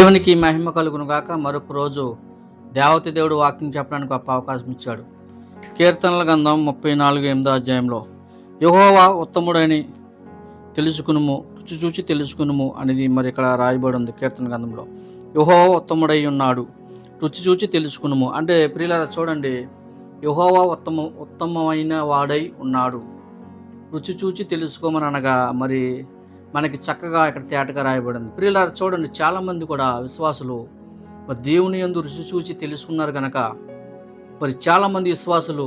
దేవునికి మహిమ కలుగును గాక. మరొక రోజు దేవతి దేవుడు వాక్యం చెప్పడానికి గొప్ప అవకాశం ఇచ్చాడు. కీర్తనల గ్రంథం 34:8 యెహోవా ఉత్తముడని తెలుసుకునుము, రుచి చూచి తెలుసుకునుము అనేది మరి ఇక్కడ రాయబడి ఉంది. కీర్తన గ్రంథంలో యెహోవా ఉత్తముడై ఉన్నాడు, రుచి చూచి తెలుసుకునుము అంటే ప్రియులారా చూడండి, యెహోవా ఉత్తమమైన వాడై ఉన్నాడు, రుచి చూచి తెలుసుకోమని అనగా మరి మనకి చక్కగా ఇక్కడ తేటగా రాయబడింది. ప్రియులారా చూడండి, చాలామంది కూడా విశ్వాసులు మరి దేవుని యందు రుచి చూచి తెలుసుకున్నారు కనుక మరి చాలామంది విశ్వాసులు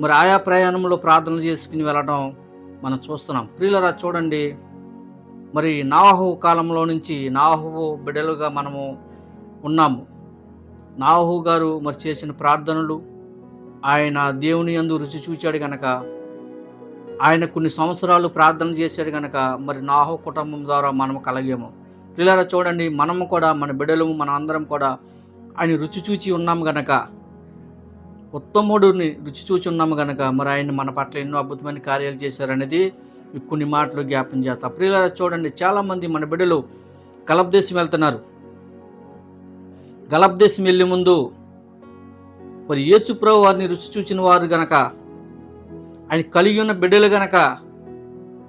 మరి ఆయా ప్రయాణంలో ప్రార్థనలు చేసుకుని వెళ్ళడం మనం చూస్తున్నాం. ప్రియులారా చూడండి, మరి నాహు కాలంలో నుంచి నాహు బిడ్డలుగా మనము ఉన్నాము. నాహు గారు మరి చేసిన ప్రార్థనలు, ఆయన దేవుని యందు రుచి చూచాడు కనుక, ఆయన కొన్ని సంవత్సరాలు ప్రార్థన చేశాడు కనుక మరి నాహు కుటుంబం ద్వారా మనము కలిగాము. పిల్లరా చూడండి, మనము కూడా మన బిడ్డలము మన అందరం కూడా ఆయన రుచి చూచి ఉన్నాము గనక, ఉత్తముడిని రుచి చూచి ఉన్నాము గనక మరి ఆయన మన పట్ల ఎన్నో అద్భుతమైన కార్యాలు చేశారనేది కొన్ని మాటలు జ్ఞాపం చేస్తాం. పిల్లరా చూడండి, చాలామంది మన బిడ్డలు గలప్ దేశం వెళ్తున్నారు. గలప్ దేశం వెళ్ళే ముందు మరి యేసు ప్రభువు వారిని రుచి చూచిన వారు గనక, ఆయన కలిగి ఉన్న బిడ్డలు గనక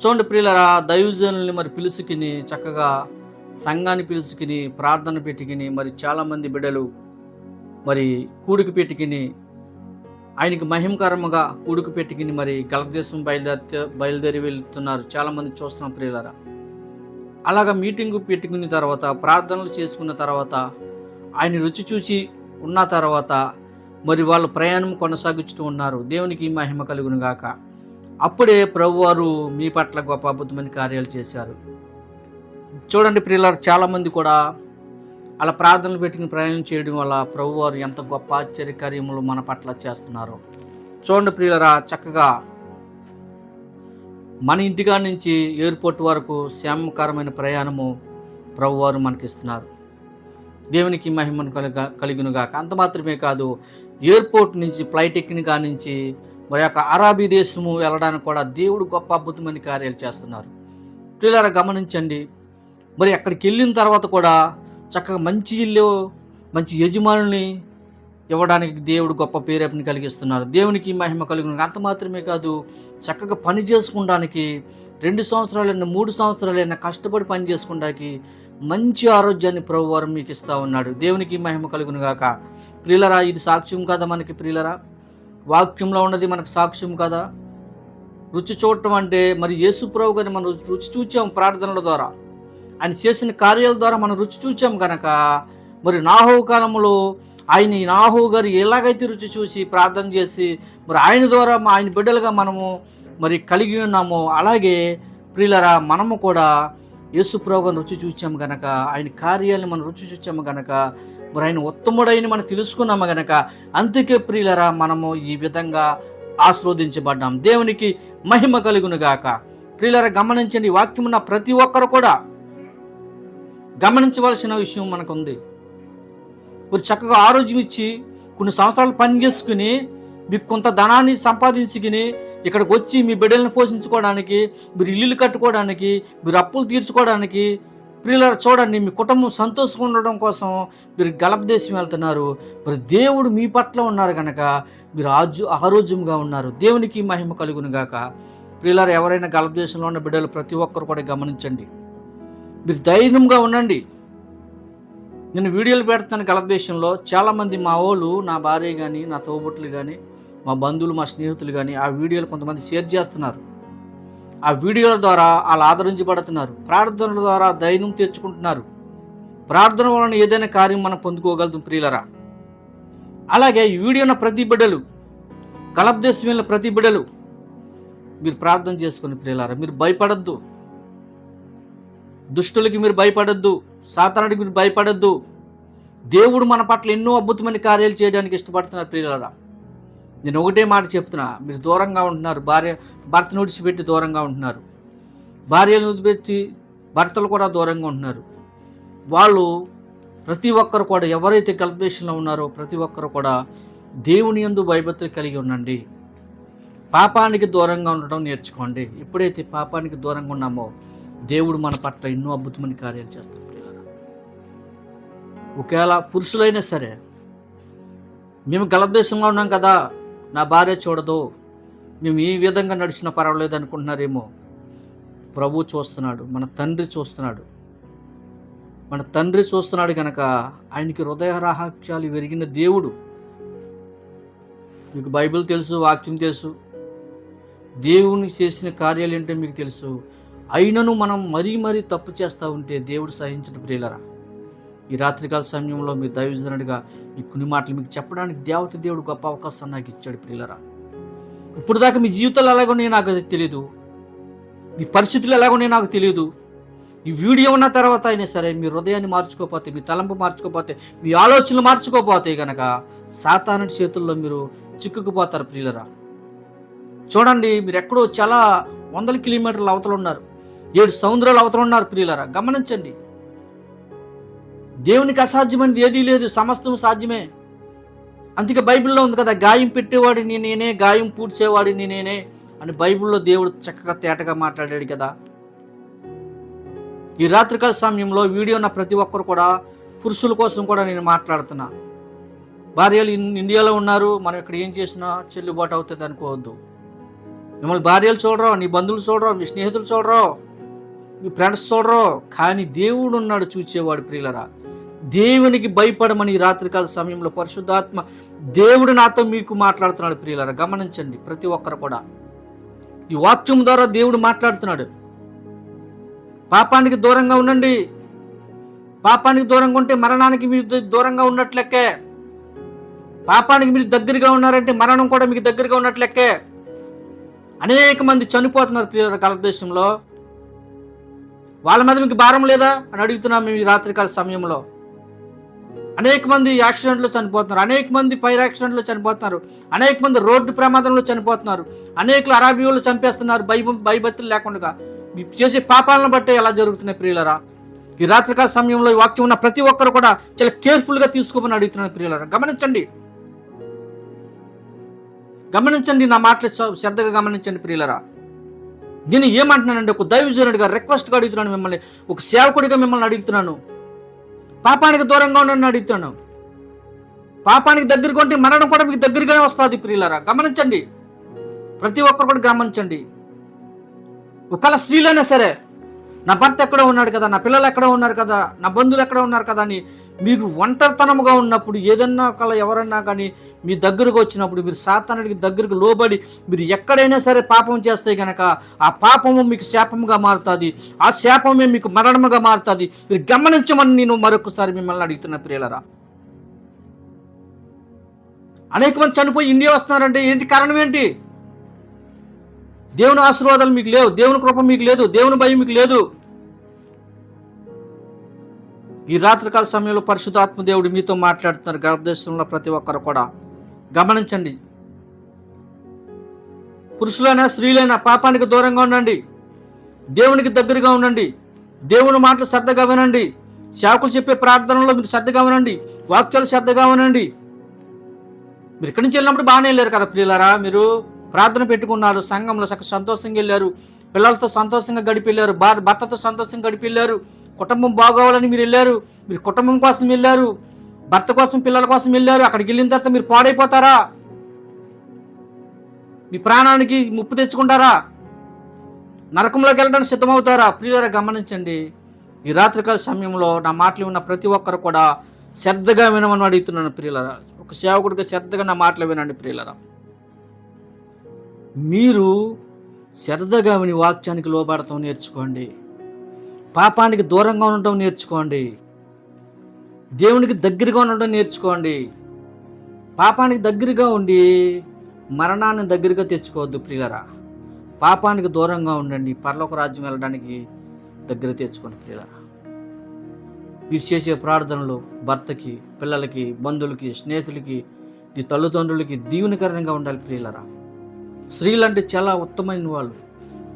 చూడండి ప్రియులరా, దైవజనుల్ని మరి పిలుసుకుని చక్కగా సంఘాన్ని పిలుచుకుని ప్రార్థన పెట్టుకుని మరి చాలామంది బిడ్డలు మరి కూడికి పెట్టుకుని ఆయనకి మహిమకరముగా కూడికి పెట్టుకుని మరి గలప్ దేశం బయలుదేరి వెళ్తున్నారు. చాలామంది చూస్తున్నాం ప్రియులరా. అలాగా మీటింగ్ పెట్టుకున్న తర్వాత ప్రార్థనలు చేసుకున్న తర్వాత ఆయన రుచి చూచి ఉన్న తర్వాత మరి వాళ్ళు ప్రయాణం కొనసాగించుతూ ఉన్నారు. దేవునికి మహిమ కలుగును గాక. అప్పుడే ప్రభువారు మీ పట్ల గొప్ప అద్భుతమైన కార్యాలు చేశారు. చూడండి ప్రియులారు, చాలామంది కూడా అలా ప్రార్థనలు పెట్టుకుని ప్రయాణం చేయడం వల్ల ప్రభువారు ఎంత గొప్ప ఆశ్చర్య కార్యములు మన పట్ల చేస్తున్నారు. చూడండి ప్రియులారా, చక్కగా మన ఇంటికా నుంచి ఎయిర్పోర్ట్ వరకు క్షేమకరమైన ప్రయాణము ప్రభువారు మనకిస్తున్నారు. దేవునికి మహిమను కలిగిన గాక. అంత మాత్రమే కాదు, ఎయిర్పోర్ట్ నుంచి ఫ్లైట్ ఎక్కిన కాడి నుంచి మరి యొక్క అరబీ దేశము వెళ్ళడానికి కూడా దేవుడు గొప్ప అద్భుతమైన కార్యాలు చేస్తున్నారు. ప్రియులారా గమనించండి, మరి అక్కడికి వెళ్ళిన తర్వాత కూడా చక్కగా మంచి ఇల్లు మంచి యజమానుల్ని ఇవ్వడానికి దేవుడు గొప్ప పేరేపని కలిగిస్తున్నారు. దేవునికి మహిమ కలిగిన. అంత మాత్రమే కాదు, చక్కగా పని చేసుకోవడానికి 2 సంవత్సరాలైనా 3 సంవత్సరాలైనా కష్టపడి పని చేసుకోవడానికి మంచి ఆరోగ్యాన్ని ప్రభువారు మీకు ఇస్తూ ఉన్నాడు. దేవునికి మహిమ కలుగును గాక. ప్రియులరా, ఇది సాక్ష్యం కదా మనకి. ప్రియులరా, వాక్యంలో ఉన్నది మనకు సాక్ష్యం కదా. రుచి చూడటం అంటే మరి యేసు ప్రభు గారిని మనం రుచి చూచాం ప్రార్థనల ద్వారా, ఆయన చేసిన కార్యాల ద్వారా మనం రుచి చూచాం కనుక మరి నాహు కాలంలో నాహు గారు ఎలాగైతే రుచి చూసి ప్రార్థన చేసి మరి ఆయన ద్వారా ఆయన బిడ్డలుగా మనము మరి కలిగి ఉన్నామో, అలాగే ప్రియులరా మనము కూడా యేసు ప్రభువుని రుచి చూచాము గనక, ఆయన కార్యాలను మనం రుచి చూచాము గనక, మరి ఆయన ఉత్తముడైన మనం తెలుసుకున్నాము గనక, అందుకే ప్రియులరా మనము ఈ విధంగా ఆశీర్వదించబడ్డాం. దేవునికి మహిమ కలుగును గాక. ప్రియులరా గమనించండి, వాక్యం ఉన్న ప్రతి ఒక్కరు కూడా గమనించవలసిన విషయం మనకు ఉంది. మీరు చక్కగా ఆరోగ్యం ఇచ్చి కొన్ని సంవత్సరాలు పని చేసుకుని మీకు కొంత ధనాన్ని సంపాదించుకుని ఇక్కడికి వచ్చి మీ బిడ్డలను పోషించుకోవడానికి, మీరు ఇల్లు కట్టుకోవడానికి, మీరు అప్పులు తీర్చుకోవడానికి, ప్రియులారా చూడండి, మీ కుటుంబం సంతోషంగా ఉండడం కోసం మీరు గలప్ దేశం వెళ్తున్నారు. మరి దేవుడు మీ పట్ల ఉన్నారు కనుక మీరు ఆరోగ్యంగా ఉన్నారు. దేవునికి మహిమ కలుగును గాక. ప్రియులారా, ఎవరైనా గలప్ దేశంలో ఉన్న బిడ్డలు ప్రతి ఒక్కరు కూడా గమనించండి, మీరు ధైర్యంగా ఉండండి. నేను వీడియోలు పెడతాను గలప్ దేశంలో. చాలామంది మా వాళ్ళు, నా భార్య కానీ, నా తోబుట్లు కానీ, మా బంధువులు, మా స్నేహితులు కానీ ఆ వీడియోలు కొంతమంది షేర్ చేస్తున్నారు. ఆ వీడియోల ద్వారా వాళ్ళు ఆదరించబడుతున్నారు. ప్రార్థనల ద్వారా ధైర్యం తెచ్చుకుంటున్నారు. ప్రార్థన వలన ఏదైనా కార్యం మనం పొందుకోగలుగుతాం ప్రియులరా. అలాగే ఈ వీడియోన ప్రతి బిడ్డలు, గలప్ దేశం వెళ్ళిన ప్రతి బిడ్డలు మీరు ప్రార్థన చేసుకుని ప్రియులరా, మీరు భయపడద్దు. దుష్టులకి మీరు భయపడద్దు, సాతానుడికి మీరు భయపడద్దు. దేవుడు మన పట్ల ఎన్నో అద్భుతమైన కార్యాలు చేయడానికి ఇష్టపడుతున్నారు ప్రియులారా. నేను ఒకటే మాట చెప్తున్నా, మీరు దూరంగా ఉంటున్నారు. భర్తను విడిచిపెట్టి దూరంగా ఉంటున్నారు. భార్యను వదిలిపెట్టి భర్తలు కూడా దూరంగా ఉంటున్నారు. వాళ్ళు ప్రతి ఒక్కరు కూడా ఎవరైతే గలప్ దేశంలో ఉన్నారో ప్రతి ఒక్కరు కూడా దేవుని యందు భయభక్తులు కలిగి ఉండండి. పాపానికి దూరంగా ఉండడం నేర్చుకోండి. ఎప్పుడైతే పాపానికి దూరంగా ఉన్నామో దేవుడు మన పట్ల ఎన్నో అద్భుతమైన కార్యాలు చేస్తాడు. ఒకవేళ పురుషులైనా సరే, మేము గలతీ దేశంలో ఉన్నాం కదా, నా భార్య చూడదు, మేము ఈ విధంగా నడిచినా పర్వాలేదు అనుకుంటున్నారేమో. ప్రభు చూస్తున్నాడు, మన తండ్రి చూస్తున్నాడు. మన తండ్రి చూస్తున్నాడు కనుక ఆయనకి హృదయ రహస్యాలు ఎరిగిన దేవుడు. మీకు బైబిల్ తెలుసు, వాక్యం తెలుసు, దేవుని చేసిన కార్యాలు ఏంటో మీకు తెలుసు. అయినను మనం మరీ తప్పు చేస్తూ ఉంటే దేవుడు సహించిన ప్రియులరా, ఈ రాత్రికాల సమయంలో మీ దైవజనుడిగా ఈ కొన్ని మాటలు మీకు చెప్పడానికి దేవుడు గొప్ప అవకాశం నాకు ఇచ్చాడు ప్రియులరా. ఇప్పుడు దాకా మీ జీవితాలు ఎలాగున్నాయో నాకు అది తెలియదు, మీ పరిస్థితులు ఎలాగున్నాయో నాకు తెలియదు. ఈ వీడియో ఉన్న తర్వాత అయినా సరే మీ హృదయాన్ని మార్చుకోకపోతే, మీ తలంపు మార్చుకోకపోతే, మీ ఆలోచనలు మార్చుకోకపోతే కనుక సాతానుడి చేతుల్లో మీరు చిక్కుకుపోతారు ప్రియులరా. చూడండి, మీరు ఎక్కడో చాలా 100 కిలోమీటర్ల అవతల ఉన్నారు, 7 సముద్రాల అవతల ఉన్నారు ప్రియులరా. గమనించండి, దేవునికి అసాధ్యమైనది ఏదీ లేదు, సమస్తం సాధ్యమే. అందుకే బైబిల్లో ఉంది కదా, గాయం పెట్టేవాడిని నేనే, గాయం పూడ్చేవాడిని నేనే అని బైబిల్లో దేవుడు చక్కగా తేటగా మాట్లాడాడు కదా. ఈ రాత్రికాల సమయంలో వీడియో ఉన్న ప్రతి ఒక్కరు కూడా, పురుషుల కోసం కూడా నేను మాట్లాడుతున్నా. భార్యలు ఇండియాలో ఉన్నారు, మనం ఇక్కడ ఏం చేసినా చెల్లుబాటు అవుతుంది అనుకోవద్దు. మిమ్మల్ని భార్యలు చూడరు, నీ బంధువులు చూడరు, మీ స్నేహితులు చూడరు, మీ ఫ్రెండ్స్ చూడరు, కానీ దేవుడు ఉన్నాడు చూచేవాడు ప్రియులరా. దేవునికి భయపడమని ఈ రాత్రికాల సమయంలో పరిశుద్ధాత్మ దేవుడు నాతో మీకు మాట్లాడుతున్నాడు ప్రియులరా. గమనించండి, ప్రతి ఒక్కరు కూడా ఈ వాక్యం ద్వారా దేవుడు మాట్లాడుతున్నాడు. పాపానికి దూరంగా ఉండండి. పాపానికి దూరంగా ఉంటే మరణానికి మీరు దూరంగా ఉన్నట్లెక్కే. పాపానికి మీరు దగ్గరగా ఉన్నారంటే మరణం కూడా మీకు దగ్గరగా ఉన్నట్లెక్కే. అనేక మంది చనిపోతున్నారు ప్రియుల గలతీ దేశంలో. వాళ్ళ మీద మీకు భారం లేదా అని అడుగుతున్నాం మేము ఈ రాత్రికాల సమయంలో. అనేక మంది యాక్సిడెంట్లో చనిపోతున్నారు, అనేక మంది ఫైర్ యాక్సిడెంట్లో చనిపోతున్నారు, అనేక మంది రోడ్డు ప్రమాదంలో చనిపోతున్నారు, అనేకులు అరాబీలు చంపేస్తున్నారు భయభక్తులు లేకుండా. మీరు చేసే పాపాలను బట్టే ఎలా జరుగుతున్నాయి ప్రియులరా. ఈ రాత్రికాల సమయంలో ఈ వాక్యం ఉన్న ప్రతి ఒక్కరు కూడా చాలా కేర్ఫుల్గా తీసుకోమని అడుగుతున్నారు ప్రియులరా. గమనించండి, నా మాటలు శ్రద్ధగా గమనించండి ప్రియులరా. దీన్ని ఏమంటున్నానండి, ఒక దైవజనుడిగా రిక్వెస్ట్గా అడుగుతున్నాను మిమ్మల్ని, ఒక సేవకుడిగా మిమ్మల్ని అడుగుతున్నాను. పాపానికి దూరంగా ఉండని అడుగుతున్నాను. పాపానికి దగ్గరగా ఉంటే మరణం కూడా మీకు దగ్గరగానే వస్తుంది ప్రియులరా. గమనించండి, ప్రతి ఒక్కరు కూడా గమనించండి. ఒకవేళ స్త్రీలైనా సరే, నా భర్త ఎక్కడో ఉన్నాడు కదా, నా పిల్లలు ఎక్కడో ఉన్నారు కదా, నా బంధువులు ఎక్కడో ఉన్నారు కదా అని మీరు ఒంటరితనముగా ఉన్నప్పుడు ఏదన్నా ఒకవేళ ఎవరన్నా కానీ మీ దగ్గరకు వచ్చినప్పుడు మీరు సాతానుడికి దగ్గరకు లోబడి మీరు ఎక్కడైనా సరే పాపం చేస్తే కనుక ఆ పాపము మీకు శాపముగా మారుతుంది, ఆ శాపమే మీకు మరణముగా మారుతుంది. మీరు గమనించమని నేను మరొకసారి మిమ్మల్ని అడుగుతున్న ప్రియులరా. అనేక మంది చనిపోయి ఇండియా వస్తున్నారంటే ఏంటి కారణం ఏంటి? దేవుని ఆశీర్వాదాలు మీకు లేవు, దేవుని కృప మీకు లేదు, దేవుని భయం మీకు లేదు. ఈ రాత్రికాల సమయంలో పరిశుద్ధాత్మ దేవుడు మీతో మాట్లాడుతున్నారు. గర్భదేశంలో ప్రతి ఒక్కరు కూడా గమనించండి. పురుషులైనా స్త్రీలైనా పాపానికి దూరంగా ఉండండి, దేవునికి దగ్గరగా ఉండండి, దేవుని మాటలు శ్రద్ధగా వినండి, సేవకులు చెప్పే ప్రార్థనలో మీరు శ్రద్ధగా వినండి, వాక్యాలు శ్రద్ధగా వినండి. మీరు ఇక్కడి నుంచి వెళ్ళినప్పుడు బాగానే వెళ్ళారు కదా ప్రియులారా, మీరు ప్రార్థన పెట్టుకున్నారు, సంఘంలో సంతోషంగా వెళ్ళారు, పిల్లలతో సంతోషంగా గడిపెళ్ళారు, భర్తతో సంతోషంగా గడిపెళ్ళారు, కుటుంబం బాగోవాలని మీరు వెళ్ళారు, మీరు కుటుంబం కోసం వెళ్ళారు, భర్త కోసం పిల్లల కోసం వెళ్ళారు. అక్కడికి వెళ్ళిన తర్వాత మీరు పాడైపోతారా? మీ ప్రాణానికి ముప్పు తెచ్చుకుంటారా? నరకంలోకి వెళ్ళడానికి సిద్ధమవుతారా? ప్రియులారా గమనించండి, ఈ రాత్రికాల సమయంలో నా మాటలు ఉన్న ప్రతి ఒక్కరు కూడా శ్రద్ధగా వినమని అడుగుతున్నాను ప్రియులారా. ఒక సేవకుడిగా శ్రద్ధగా నా మాటలు వినండి ప్రియులారా. మీరు శ్రద్ధగా విని వాక్యానికి లోబడటం నేర్చుకోండి, పాపానికి దూరంగా ఉండటం నేర్చుకోండి, దేవునికి దగ్గరగా ఉండటం నేర్చుకోండి. పాపానికి దగ్గరగా ఉండి మరణాన్ని దగ్గరగా తెచ్చుకోవద్దు ప్రియులరా. పాపానికి దూరంగా ఉండండి, పరలోక రాజ్యం వెళ్ళడానికి దగ్గర తెచ్చుకోండి ప్రియులరా. మీరు చేసే ప్రార్థనలు భర్తకి, పిల్లలకి, బంధువులకి, స్నేహితులకి, నీ తల్లిదండ్రులకి దీవెనకరంగా ఉండాలి ప్రియులరా. స్త్రీలు అంటే చాలా ఉత్తమైన వాళ్ళు.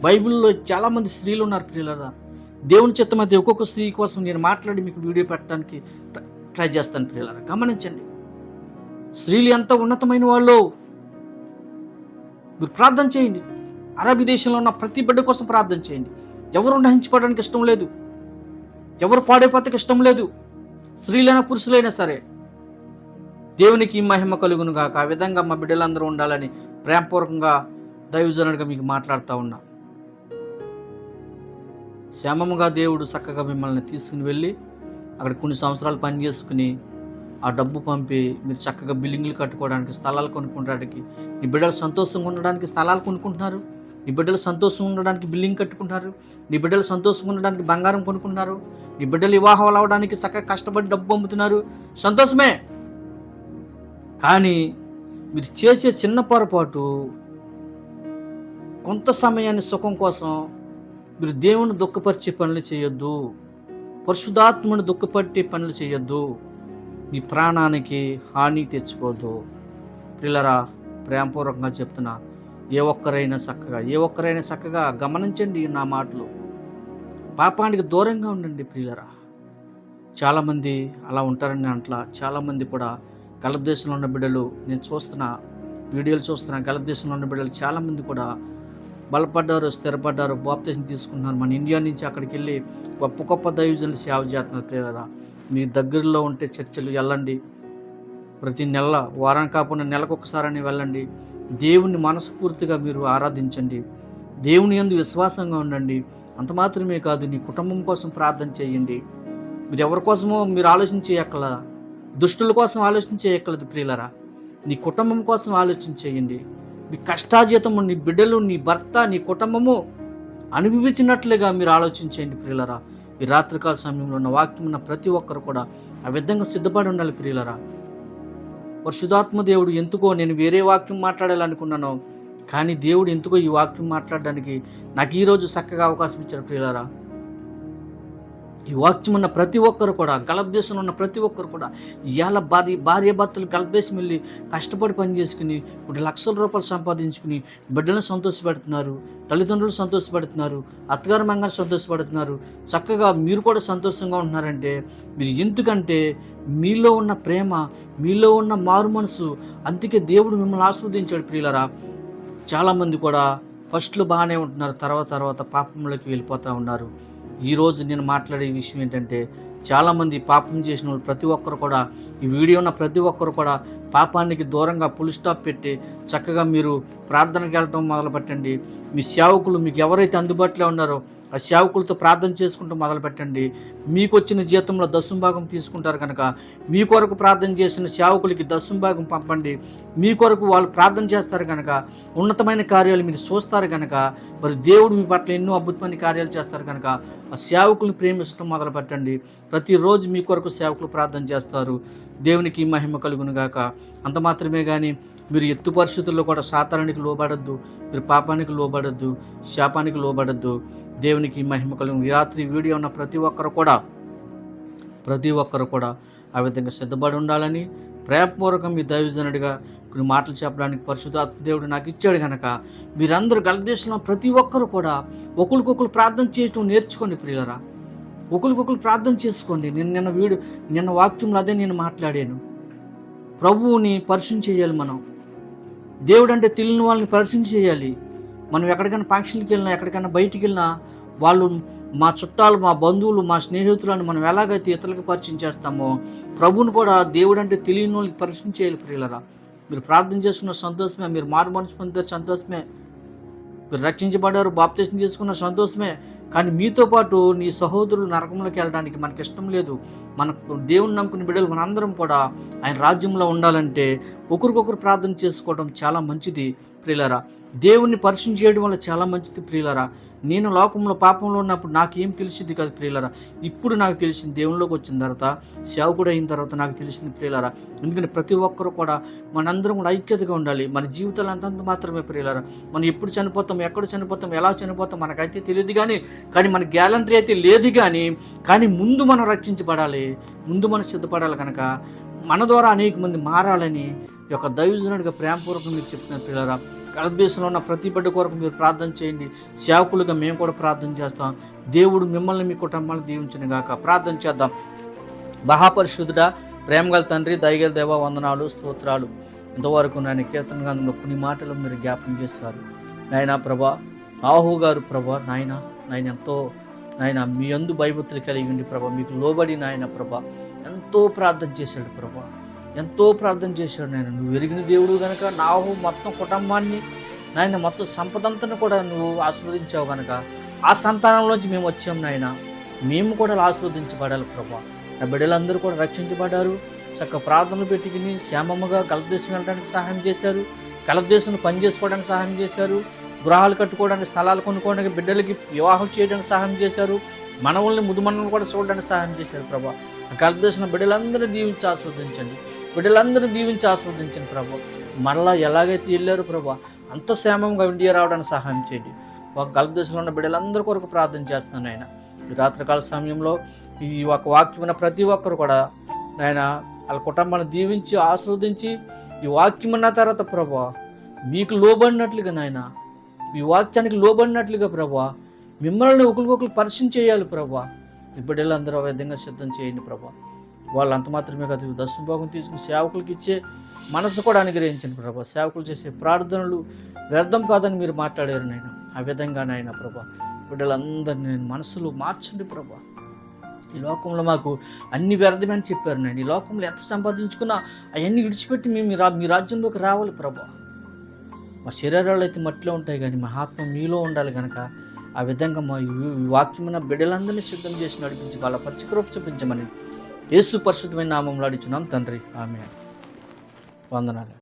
బైబిల్లో చాలామంది స్త్రీలు ఉన్నారు ప్రియులరా. దేవుని చిత్తమైతే ఒక్కొక్క స్త్రీ కోసం నేను మాట్లాడి మీకు వీడియో పెట్టడానికి ట్రై చేస్తాను ప్రియులారా. గమనించండి, స్త్రీలు ఎంత ఉన్నతమైన వాళ్ళు. మీరు ప్రార్థన చేయండి. అరబీ దేశంలో ఉన్న ప్రతి బిడ్డ కోసం ప్రార్థన చేయండి. ఎవరు నహించుకోవడానికి ఇష్టం లేదు, ఎవరు పాడైపోతానికి ఇష్టం లేదు. స్త్రీలైనా పురుషులైనా సరే. దేవునికి మహిమ కలుగును గాక. ఆ విధంగా మా బిడ్డలందరూ ఉండాలని ప్రేమపూర్వకంగా దైవజనుడిగా మీకు మాట్లాడుతూ ఉన్నా. క్షేమముగా దేవుడు చక్కగా మిమ్మల్ని తీసుకుని వెళ్ళి అక్కడ కొన్ని సంవత్సరాలు పనిచేసుకుని ఆ డబ్బు పంపి మీరు చక్కగా బిల్డింగ్లు కట్టుకోవడానికి, స్థలాలు కొనుక్కోవడానికి, నీ బిడ్డలు సంతోషంగా ఉండడానికి స్థలాలు కొనుక్కుంటున్నారు, నీ బిడ్డలు సంతోషంగా ఉండడానికి బిల్డింగ్ కట్టుకుంటున్నారు, నీ బిడ్డలు సంతోషంగా ఉండడానికి బంగారం కొనుక్కుంటున్నారు, నీ బిడ్డలు వివాహాలు అవడానికి చక్కగా కష్టపడి డబ్బు అమ్ముతున్నారు. సంతోషమే. కానీ మీరు చేసే చిన్న పొరపాటు, కొంత సమయాన్ని సుఖం కోసం మీరు దేవుని దుఃఖపరిచే పనులు చేయొద్దు, పరిశుద్ధాత్మను దుఃఖపట్టే పనులు చేయొద్దు, మీ ప్రాణానికి హాని తెచ్చుకోవద్దు. పిల్లరా, ప్రేమపూర్వకంగా చెప్తున్నా, ఏ ఒక్కరైనా చక్కగా గమనించండి నా మాటలు. పాపానికి దూరంగా ఉండండి ప్రియులరా. చాలామంది అలా ఉంటారని అంట్లా. చాలామంది కూడా గల్ఫ్ దేశంలో ఉన్న బిడ్డలు, నేను వీడియోలు చూస్తున్నా, గల్ఫ్ దేశంలో ఉన్న బిడ్డలు చాలామంది కూడా బలపడ్డారు, స్థిరపడ్డారు, బాప్తిసం తీసుకున్నారు. మన ఇండియా నుంచి అక్కడికి వెళ్ళి గొప్ప గొప్ప దైవజనులు సేవ చేస్తున్నారు. ప్రియులరా, మీ దగ్గరలో ఉంటే చర్చలు వెళ్ళండి. ప్రతి నెల, వారం కాకుండా నెలకు ఒకసారని వెళ్ళండి. దేవుణ్ణి మనస్ఫూర్తిగా మీరు ఆరాధించండి. దేవుని యందు విశ్వాసంగా ఉండండి. అంత మాత్రమే కాదు, నీ కుటుంబం కోసం ప్రార్థన చేయండి. మీరు ఎవరి కోసమో మీరు ఆలోచించేయక్కల, దుష్టుల కోసం ఆలోచించేయక్కలదు ప్రియులరా. నీ కుటుంబం కోసం ఆలోచన చేయండి. మీ కష్టాజీతము నీ బిడ్డలు, నీ భర్త, నీ కుటుంబము అనుభవించినట్లుగా మీరు ఆలోచించండి ప్రియులరా. ఈ రాత్రికాల సమయంలో ఉన్న వాక్యం ఉన్న ప్రతి ఒక్కరు కూడా ఆ విధంగా సిద్ధపడి ఉండాలి ప్రియులరా. పరిశుద్ధాత్మ దేవుడు ఎందుకో, నేను వేరే వాక్యం మాట్లాడాలనుకున్నాను, కానీ దేవుడు ఎందుకో ఈ వాక్యం మాట్లాడడానికి నాకు ఈరోజు చక్కగా అవకాశం ఇచ్చారు ప్రియులరా. ఈ వాక్యం ఉన్న ప్రతి ఒక్కరు కూడా, గల్ఫ్ దేశంలో ఉన్న ప్రతి ఒక్కరు కూడా ఇవాళ భార్య భర్తలు గల్ఫ్ దేశం వెళ్ళి కష్టపడి పని చేసుకుని ఇప్పుడు లక్షల రూపాయలు సంపాదించుకుని బిడ్డలను సంతోషపెడుతున్నారు, తల్లిదండ్రులు సంతోషపెడుతున్నారు, అత్తగారు మంగారు సంతోషపడుతున్నారు. చక్కగా మీరు కూడా సంతోషంగా ఉంటున్నారంటే మీరు ఎందుకంటే మీలో ఉన్న ప్రేమ, మీలో ఉన్న మారు మనసు, అందుకే దేవుడు మిమ్మల్ని ఆశీర్వదించాడు ప్రియులరా. చాలామంది కూడా ఫస్ట్లో బాగానే ఉంటున్నారు, తర్వాత పాపంలోకి వెళ్ళిపోతూ ఉన్నారు. ఈరోజు నేను మాట్లాడే విషయం ఏంటంటే, చాలామంది పాపం చేసిన వాళ్ళు ప్రతి ఒక్కరు కూడా, ఈ వీడియో ఉన్న ప్రతి ఒక్కరు కూడా పాపానికి దూరంగా ఫుల్ స్టాప్ పెట్టి చక్కగా మీరు ప్రార్థనకి వెళ్ళటం మొదలుపెట్టండి. మీ సేవకులు మీకు ఎవరైతే అందుబాటులో ఉన్నారో ఆ సేవకులతో ప్రార్థన చేసుకుంటూ మొదలుపెట్టండి. మీకు వచ్చిన జీతంలో దశమ భాగం తీసుకుంటారు కనుక మీ కొరకు ప్రార్థన చేసిన సేవకులకి దశమ భాగం పంపండి. మీ కొరకు వాళ్ళు ప్రార్థన చేస్తారు కనుక ఉన్నతమైన కార్యాలు మీరు చూస్తారు కనుక, మరి దేవుడు మీ పట్ల ఎన్నో అద్భుతమైన కార్యాలు చేస్తారు కనుక ఆ సేవకులను ప్రేమించడం మొదలుపెట్టండి. ప్రతిరోజు మీ కొరకు సేవకులు ప్రార్థన చేస్తారు. దేవునికి మహిమ కలుగును గాక. అంత మాత్రమే కానీ మీరు ఎత్తు పరిస్థితుల్లో కూడా సాతానికి లోబడద్దు, మీరు పాపానికి లోబడద్దు, శాపానికి లోబడద్దు. దేవునికి మహిమ కలుగును. ఈ రాత్రి వీడియో ఉన్న ప్రతి ఒక్కరు కూడా ఆ విధంగా సిద్ధపడి ఉండాలని ప్రేమపూర్వకం మీ దైవజనుడిగా కొన్ని మాటలు చెప్పడానికి పరిశుద్ధాత్మ దేవుడు నాకు ఇచ్చాడు కనుక మీరందరూ గల్ఫ్ దేశంలో ప్రతి ఒక్కరు కూడా ఒకరికొకరు ప్రార్థన చేయటం నేర్చుకోండి ప్రియులరా. ఒకరికొకరు ప్రార్థన చేసుకోండి. నిన్న వాక్యంలో అదే నేను మాట్లాడాను. ప్రభువుని పరిచయం చేయాలి. మనం దేవుడు అంటే తెలియని వాళ్ళని పరిచయం చేయాలి. మనం ఎక్కడికైనా ఫంక్షన్కి వెళ్ళినా, ఎక్కడికైనా బయటికి వెళ్ళినా, వాళ్ళు మా చుట్టాలు, మా బంధువులు, మా స్నేహితులను మనం ఎలాగైతే ఇతరులకు పరిచయం చేస్తామో ప్రభువుని కూడా దేవుడు అంటే తెలియని వాళ్ళకి పరిచయం చేయాలి ప్రియులరా. మీరు ప్రార్థన చేసుకున్న సంతోషమే, మీరు మారు మనసు పొందారు సంతోషమే, మీరు రక్షించబడ్డారు, బాప్తిసం తీసుకున్న సంతోషమే. కానీ మీతో పాటు నీ సహోదరులు నరకంలోకి వెళ్ళడానికి మనకి ఇష్టం లేదు. మన దేవుని నమ్ముకుని బిడ్డలు మనందరం కూడా ఆయన రాజ్యంలో ఉండాలంటే ఒకరికొకరు ప్రార్థన చేసుకోవడం చాలా మంచిది ప్రియులరా. దేవుణ్ణి పరిచయం చేయడం వల్ల చాలా మంచిది ప్రియులరా. నేను లోకంలో పాపంలో ఉన్నప్పుడు నాకేం తెలిసింది కాదు ప్రియులరా. ఇప్పుడు నాకు తెలిసింది, దేవునిలోకి వచ్చిన తర్వాత, సేవకుడు అయిన తర్వాత నాకు తెలిసింది ప్రియులరా. ఎందుకంటే ప్రతి ఒక్కరు కూడా మనందరం కూడా ఐక్యతగా ఉండాలి. మన జీవితాలు అంతంత మాత్రమే ప్రియులరా. మనం ఎప్పుడు చనిపోతాం, ఎక్కడ చనిపోతాం, ఎలా చనిపోతాం మనకైతే తెలియదు, కానీ మన గ్యారంటీ అయితే లేదు. కానీ ముందు మనం రక్షించబడాలి, ముందు మనం సిద్ధపడాలి. కనుక మన ద్వారా అనేక మంది మారాలని ఈ యొక్క దైవజనుడిగా ప్రేమపూర్వకంగా మీకు చెప్తున్నారు ప్రియులరా. గల్ఫ్ దేశంలో ఉన్న ప్రతి బిడ్డ కొరకు మీరు ప్రార్థన చేయండి. సేవకులుగా మేము కూడా ప్రార్థన చేస్తాం. దేవుడు మిమ్మల్ని, మీ కుటుంబాలను దీవించును గాక. ప్రార్థన చేద్దాం. మహాపరిశుద్ధుడా, ప్రేమగల తండ్రి, దయగల దేవ, వందనాలు, స్తోత్రాలు. ఇంతవరకు నాయన కీర్తన గ్రంథంలో కొన్ని మాటలు మీరు జ్ఞాపకం చేస్తారు నాయనా. ప్రభా, ఆహు గారు ప్రభా, నాయన ఎంతో నాయన మీ యందు భయభక్తులు కలిగి ఉండి ప్రభా, మీకు లోబడి నాయన ప్రభా, ఎంతో ఎంతో ప్రార్థన చేశాడు ప్రభా, ఎంతో ప్రార్థన చేశాడు నాయన. నువ్వు ఎరిగిన దేవుడు కనుక నాకు మొత్తం కుటుంబాన్ని నాయన మొత్తం సంపదంతను కూడా నువ్వు ఆశీర్వదించావు కనుక ఆ సంతానంలోంచి మేము వచ్చాం నాయన. మేము కూడా ఆశీర్వదించబడాలి ప్రభా. నా బిడ్డలందరూ కూడా రక్షించబడ్డారు. చక్కగా ప్రార్థనలు పెట్టుకుని క్షేమముగా గల్ఫ్ దేశం వెళ్ళడానికి సహాయం చేశారు. గల్ఫ్ దేశంలో పని చేసుకోవడానికి సహాయం చేశారు. గృహాలు కట్టుకోవడానికి, స్థలాలు కొనుక్కోవడానికి, బిడ్డలకి వివాహం చేయడానికి సహాయం చేశారు. మనవల్ని ముదుమన్నలు కూడా చూడడానికి సహాయం చేశారు ప్రభా. గల్ఫ్ దేశంలో బిడ్డలందరూ దీవించి ఆస్వాదించండి. బిడ్డలందరూ దీవించి ఆస్వాదించండి ప్రభా. మరలా ఎలాగైతే వెళ్ళారు ప్రభా అంత క్షేమంగా ఇండియా రావడానికి సహాయం చేయండి. ఒక గల్ఫ్ దేశంలో ఉన్న బిడ్డలందరూ కొరకు ప్రార్థన చేస్తున్నాను ఆయన. ఈ రాత్రికాల సమయంలో ఈ ఒక వాక్యమైన ప్రతి ఒక్కరు కూడా ఆయన వాళ్ళ కుటుంబాన్ని దీవించి ఆస్వాదించి ఈ వాక్యం అన్న తర్వాత ప్రభా మీకు లోబడినట్లుగా నాయన, ఈ వాక్యానికి లోబడినట్లుగా ప్రభా మిమ్మల్ని ఒకరికొకరు పరిచయం చేయాలి ప్రభా. ఈ బిడ్డలందరూ ఆ విధంగా సిద్ధం చేయండి ప్రభా. వాళ్ళు అంత మాత్రమే కాదు, దర్శన భాగం తీసుకుని సేవకులకి ఇచ్చే మనసు కూడా అనుగ్రహించండి ప్రభా. సేవకులు చేసే ప్రార్థనలు వ్యర్థం కాదని మీరు మాట్లాడారు నేను. ఆ విధంగా నాయన ప్రభా బిడ్డలందరినీ నేను మనసులో మార్చండి ప్రభా. ఈ లోకంలో మాకు అన్ని వ్యర్థమని చెప్పారు నేను. ఈ లోకంలో ఎంత సంపాదించుకున్నా అవన్నీ విడిచిపెట్టి మేము మీ రాజ్యంలోకి రావాలి ప్రభా. మా శరీరాలు అయితే మట్టిలో ఉంటాయి కానీ మా ఆత్మ మీలో ఉండాలి కనుక ఆ విధంగా మా ఈ వాక్యమైన బిడ్డలందరినీ సిద్ధం చేసి నడిపించి వాళ్ళ పరిచకరూప చూపించమని యేసు పరిశుద్ధమైన నామంలో అడుగుచున్నాం తండ్రి. ఆమేన్. వందనాలు.